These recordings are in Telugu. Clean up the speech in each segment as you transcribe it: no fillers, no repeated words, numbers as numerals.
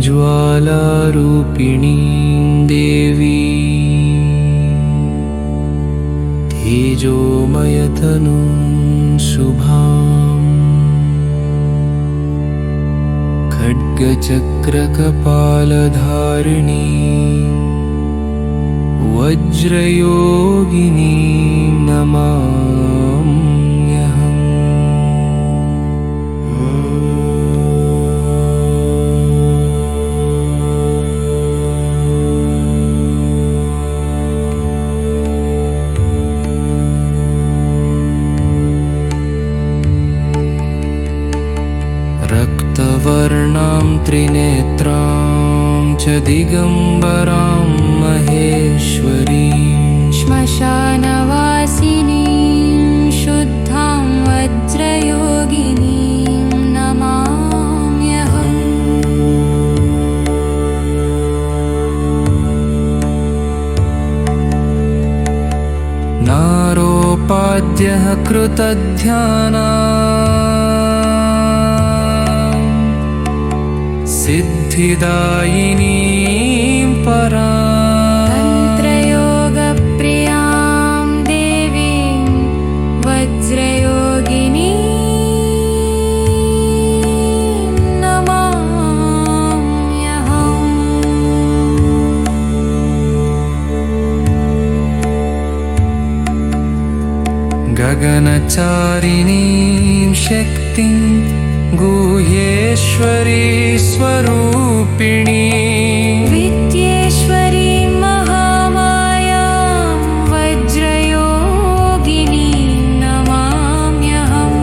ज्वालारूपिणीं देवीं तेजोमयतनुं शुभाम् खड्गचक्रकपालधारिणीं वज्रयोगिनीं नमाम्यहम्। रक्तवर्णां त्रिनेत्रां च दिगम्बरां महेश्वरीं श्मशानवासिनीं शुद्धां वज्रयोगिनीं नमाम्यहम्। नारोपाद्यः कृतध्याना सिद्धिदायिनीं परां तन्त्रयोगप्रियां देवीं वज्रयोगिनीं नमाम्यहम्। गगनचारिणीं शक्तिं गुह्येश्वरी स्वरूपिणी विद्येश्वरी महामायां वज्रयोगिनीं नमाम्यहम्।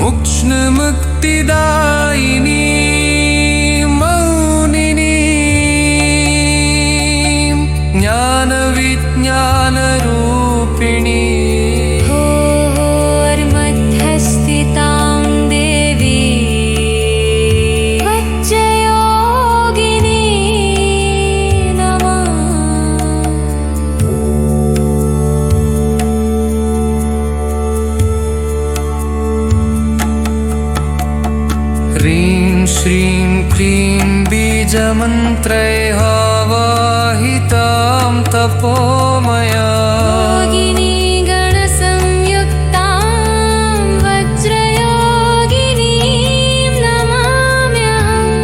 मुक्ष्णमुक्तिदायिनी ज्ञानविज्ञानरूपिणी घोर्मध्यस्थितां देवी वज्रयोगिनी नमः। ह्रीं श्रीं क्लीं बीजमन्त्रैः आवाहितां तपोमया योगिनी गणसंयुक्तां वज्रयोगिनीं नमाम्यहम्।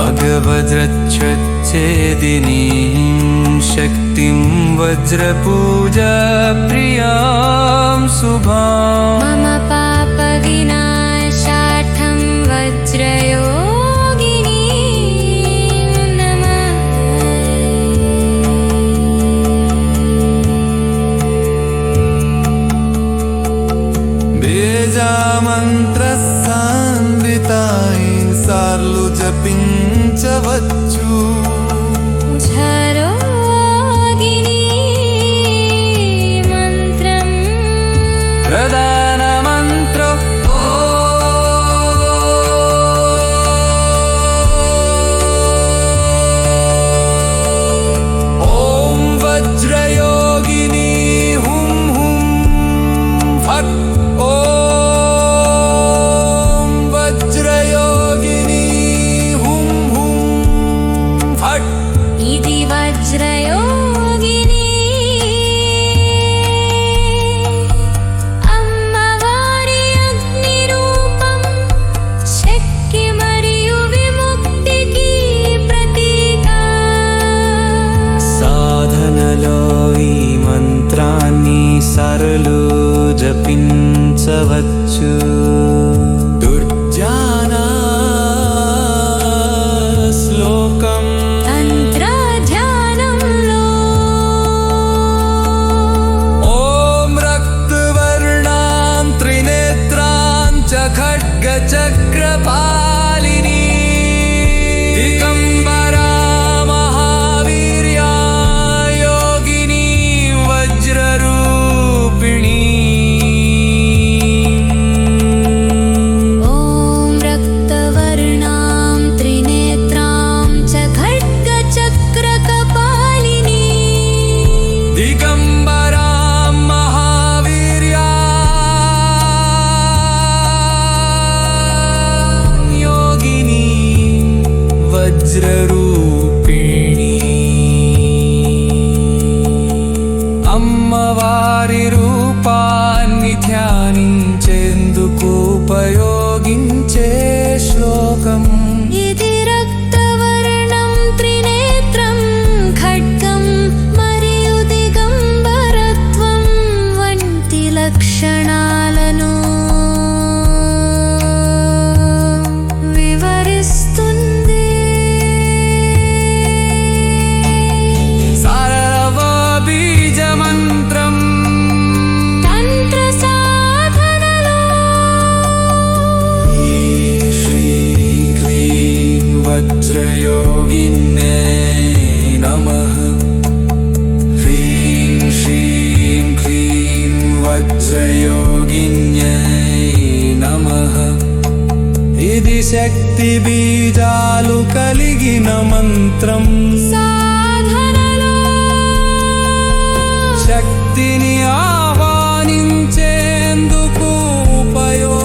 अगवज्रच्छेदिनीं शक्तिं वज्रपूजाप्रियां शुभाम् मम पापविनाशार्थं वज्रयोगिनीं नमः। बीजामन्त्रसान्वितां सार्लु जपिञ्चवच्चु झरोगिनी मन्त्रम् प्रधानमन्त्र ॐ वज्रयोगिनी हुं हुं फट् ॐ वज्रयोगिनी हुं हुं వజ్రరూపిణి అమ్మవారి రూపాన్ని ధ్యానించేందుకు ఉపయోగించే శ్లోకం ఇది రక్తవర్ణం త్రినేత్రం ఖడ్గం మరియు దిగంబరత్వం వంటి లక్షణాలను వివరిస్తుంది. సారవ బీజ మంత్రం తంత్ర సాధనలో శ్రీ క్లీం వజ్రయోగిన్యై నమః హ్రీం శ్రీం క్లీం వజ్రయోగిన్యై నమః. ఇది శక్తి బీజాలు కలిగిన మంత్రం సాధనలో శక్తిని ఆహ్వానించేందుకు ఉపయోగిస్తారు.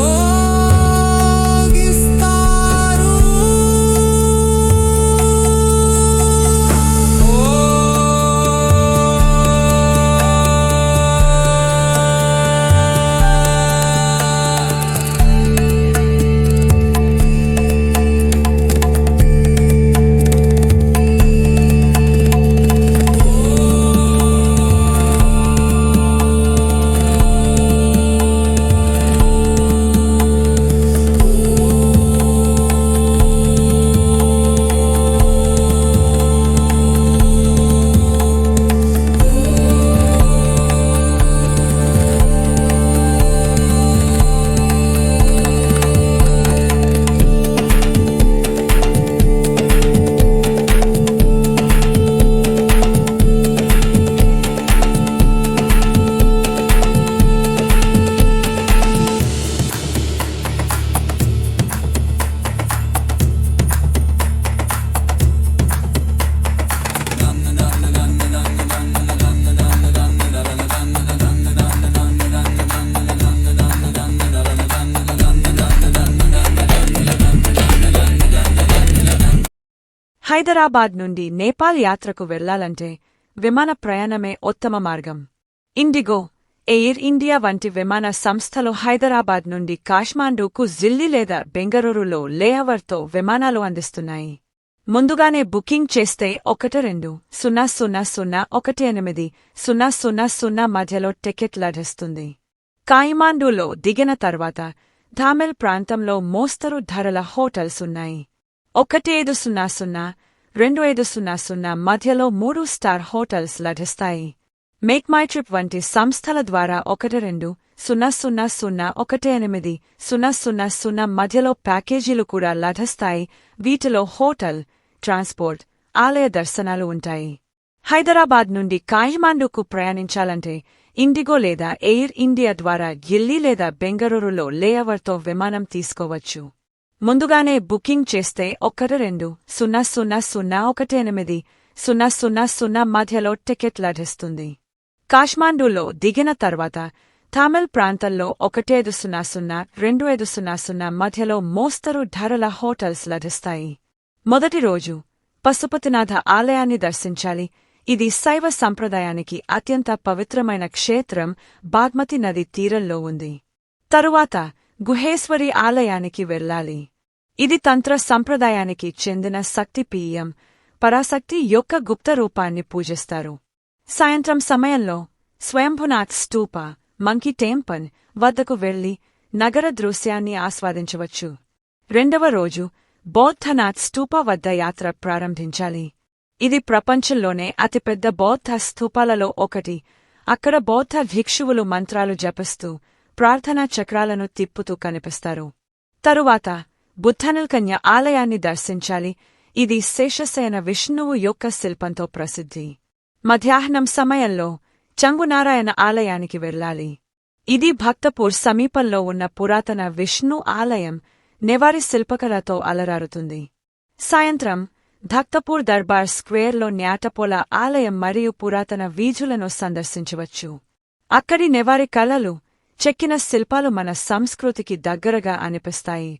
హైదరాబాద్ నుండి నేపాల్ యాత్రకు వెళ్లాలంటే విమాన ప్రయాణమే ఉత్తమ మార్గం. ఇండిగో, ఎయిర్ ఇండియా వంటి విమాన సంస్థలు హైదరాబాద్ నుండి కాష్మాండూకు ఢిల్లీ లేదా బెంగళూరులో లేఅవర్తో విమానాలు అందిస్తున్నాయి. ముందుగానే బుకింగ్ చేస్తే 1200018000 మధ్యలో టికెట్ లభిస్తుంది. కాయిమాండూలో దిగిన తర్వాత ధామెల్ ప్రాంతంలో మోస్తరు ధరల హోటల్స్ ఉన్నాయి. 1500-2500 మధ్యలో 3-స్టార్ హోటల్స్ లభిస్తాయి. మేక్ మై ట్రిప్ వంటి సంస్థల ద్వారా 1200-1800 మధ్యలో ప్యాకేజీలు కూడా లభిస్తాయి. వీటిలో హోటల్, ట్రాన్స్పోర్ట్, ఆలయ దర్శనాలు ఉంటాయి. హైదరాబాద్ నుండి కాయిమాండూకు ప్రయాణించాలంటే ఇండిగో లేదా ఎయిర్ ఇండియా ద్వారా ఢిల్లీ లేదా బెంగళూరులో లేఅవర్తో విమానం తీసుకోవచ్చు. ముందుగానే బుకింగ్ చేస్తే 1200-1800 మధ్యలో టికెట్ లభిస్తుంది. కాష్మాండూలో దిగిన తర్వాత ధామెల్ ప్రాంతంలో 1500-2500 మధ్యలో మోస్తరు ధరల హోటల్స్ లభిస్తాయి. మొదటి రోజు పశుపతినాథ ఆలయాన్ని దర్శించాలి. ఇది శైవ సంప్రదాయానికి అత్యంత పవిత్రమైన క్షేత్రం బాగ్మతి నది తీరంలో ఉంది. తరువాత గుహేశ్వరి ఆలయానికి వెళ్లాలి. ఇది తంత్ర సంప్రదాయానికి చెందిన శక్తిపీఠం, పరాశక్తి యొక్క గుప్త రూపాన్ని పూజిస్తారు. సాయంత్రం సమయంలో స్వయంభునాథ్ స్తూప, మంకీ టెంపుల్ వద్దకు వెళ్లి నగర దృశ్యాన్ని ఆస్వాదించవచ్చు. రెండవ రోజు బౌద్ధనాథ్ స్తూప వద్ద యాత్ర ప్రారంభించాలి. ఇది ప్రపంచంలోనే అతిపెద్ద బౌద్ధ స్తూపాలలో ఒకటి. అక్కడ బౌద్ధ భిక్షువులు మంత్రాలు జపిస్తూ ప్రార్థనా చక్రాలను తిప్పుతూ కనిపిస్తారు. తరువాత బుద్ధనిల్కన్య ఆలయాన్ని దర్శించాలి. ఇది శేషశయన విష్ణువు యొక్క శిల్పంతో ప్రసిద్ధి. మధ్యాహ్నం సమయంలో చంగునారాయణ ఆలయానికి వెళ్లాలి. ఇది భక్తపూర్ సమీపంలో ఉన్న పురాతన విష్ణు ఆలయం, నెవారి శిల్పకళతో అలరారుతుంది. సాయంత్రం భక్తపూర్ దర్బార్ స్క్వేర్లో న్యాటపోల ఆలయం మరియు పురాతన వీధులను సందర్శించవచ్చు. అక్కడి నెవారి కళలు, చెక్కిన శిల్పాలు మన సంస్కృతికి దగ్గరగా అనిపిస్తాయి.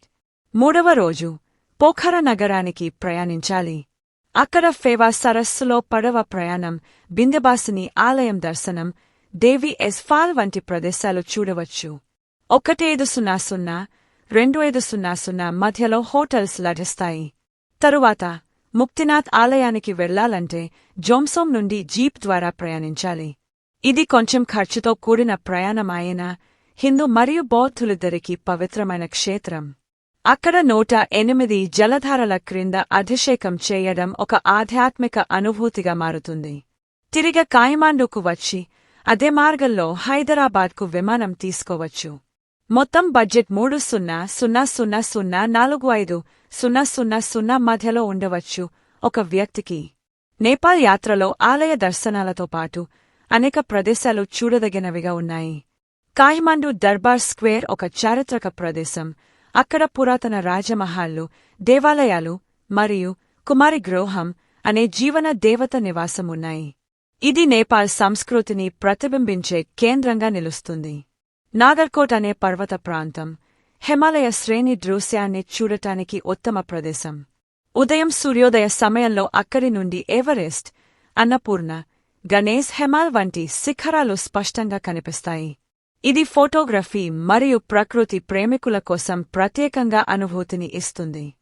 మూడవ రోజు పోఖరా నగరానికి ప్రయాణించాలి. అక్కడ ఫేవా సరస్సులో పడవ ప్రయాణం, బిందెబాసిని ఆలయం దర్శనం, దేవి ఎస్ఫాల్ వంటి ప్రదేశాలు చూడవచ్చు. 1500, 2500 మధ్యలో హోటల్స్ లభిస్తాయి. తరువాత ముక్తినాథ్ ఆలయానికి వెళ్లాలంటే జోంసోం నుండి జీప్ ద్వారా ప్రయాణించాలి. ఇది కొంచెం ఖర్చుతో కూడిన ప్రయాణం అయినా హిందూ మరియు బౌద్ధులిద్దరికీ పవిత్రమైన క్షేత్రం. అక్కడ 108 జలధారల క్రింద అభిషేకం చేయడం ఒక ఆధ్యాత్మిక అనుభూతిగా మారుతుంది. తిరిగి కాయమాండుకు వచ్చి అదే మార్గంలో హైదరాబాద్కు విమానం తీసుకోవచ్చు. మొత్తం బడ్జెట్ 3,000,045,000 మధ్యలో ఉండవచ్చు ఒక వ్యక్తికి. నేపాల్ యాత్రలో ఆలయ దర్శనాలతో పాటు అనేక ప్రదేశాలు చూడదగినవిగా ఉన్నాయి. కాయ్మాండు దర్బార్ స్క్వేర్ ఒక చారిత్రక ప్రదేశం. అక్కడ పురాతన రాజమహల్లు, దేవాలయాలు మరియు కుమారి గృహం అనే జీవన దేవత నివాసమున్నాయి. ఇది నేపాల్ సంస్కృతిని ప్రతిబింబించే కేంద్రంగా నిలుస్తుంది. నాగర్కోట్ అనే పర్వత ప్రాంతం హిమాలయ శ్రేణి దృశ్యాన్ని చూడటానికి ఉత్తమ ప్రదేశం. ఉదయం సూర్యోదయ సమయంలో అక్కడి నుండి ఎవరెస్ట్, అన్నపూర్ణ, గణేశ్ హిమాల్ వంటి శిఖరాలు స్పష్టంగా కనిపిస్తాయి. ఇది ఫోటోగ్రఫీ మరియు ప్రకృతి ప్రేమికుల కోసం ప్రత్యేకంగా అనుభూతిని ఇస్తుంది.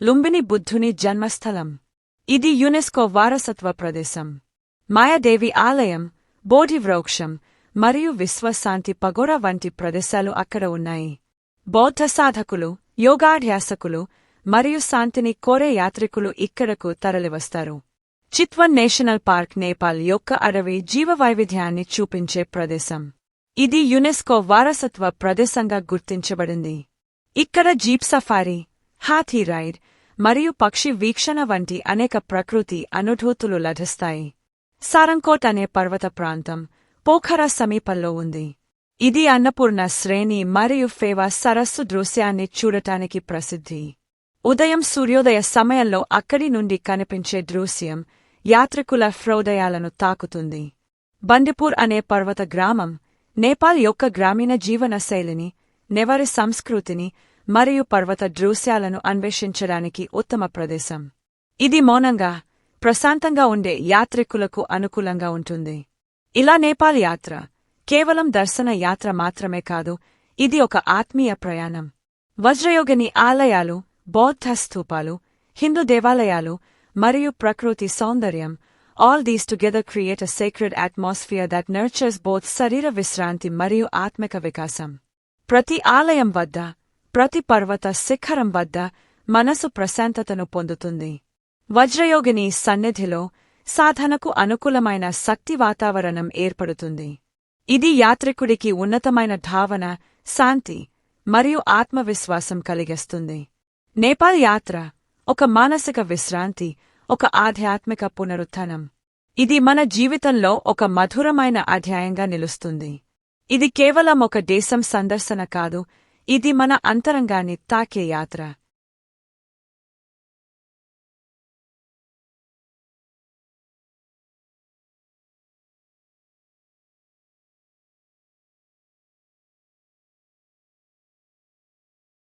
లుంబిని బుద్ధుని జన్మస్థలం. ఇది యునెస్కో వారసత్వ ప్రదేశం. మాయాదేవి ఆలయం, బోధివృక్షం మరియు విశ్వశాంతి పగోడా వంటి ప్రదేశాలు అక్కడ ఉన్నాయి. బౌద్ధ సాధకులు, యోగాభ్యాసకులు మరియు శాంతిని కోరే యాత్రికులు ఇక్కడకు తరలివస్తారు. చిత్వన్ నేషనల్ పార్క్ నేపాల్ యొక్క అడవి జీవవైవిధ్యాన్ని చూపించే ప్రదేశం. ఇది యునెస్కో వారసత్వ ప్రదేశంగా గుర్తించబడింది. ఇక్కడ జీప్ సఫారీ, హాథీ రైడ్ మరియు పక్షి వీక్షణ వంటి అనేక ప్రకృతి అనుభూతులు లభిస్తాయి. సారంకోట్ అనే పర్వత ప్రాంతం పోఖరా సమీపంలో ఉంది. ఇది అన్నపూర్ణ శ్రేణి మరియు ఫేవా సరస్సు దృశ్యాన్ని చూడటానికి ప్రసిద్ధి. ఉదయం సూర్యోదయ సమయంలో అక్కడి నుండి కనిపించే దృశ్యం యాత్రికుల హృదయాలను తాకుతుంది. బండిపూర్ అనే పర్వత గ్రామం నేపాల్ యొక్క గ్రామీణ జీవన శైలిని, నెవారి సంస్కృతిని మరియు పర్వత దృశ్యాలను అన్వేషించడానికి ఉత్తమ ప్రదేశం. ఇది మౌనంగా, ప్రశాంతంగా ఉండే యాత్రికులకు అనుకూలంగా ఉంటుంది. ఇలా నేపాల్ యాత్ర కేవలం దర్శన యాత్ర మాత్రమే కాదు, ఇది ఒక ఆత్మీయ ప్రయాణం. వజ్రయోగిని ఆలయాలు, బౌద్ధ స్తూపాలు, హిందూ దేవాలయాలు మరియు ప్రకృతి సౌందర్యం, all these together create a sacred atmosphere that nurtures both శరీర విశ్రాంతి మరియు ఆత్మిక వికాసం. ప్రతి ఆలయం వద్ద, ప్రతి పర్వత శిఖరం వద్ద మనసు ప్రశాంతతను పొందుతుంది. వజ్రయోగిని సన్నిధిలో సాధనకు అనుకూలమైన శక్తి వాతావరణం ఏర్పడుతుంది. ఇది యాత్రికుడికి ఉన్నతమైన భావన, శాంతి మరియు ఆత్మవిశ్వాసం కలిగిస్తుంది. నేపాల్ యాత్ర ఒక మానసిక విశ్రాంతి, ఒక ఆధ్యాత్మిక పునరుత్థానం. ఇది మన జీవితంలో ఒక మధురమైన అధ్యాయంగా నిలుస్తుంది. ఇది కేవలం ఒక దేశం సందర్శన కాదు, ఇది మన అంతరంగాన్ని తాకే యాత్ర.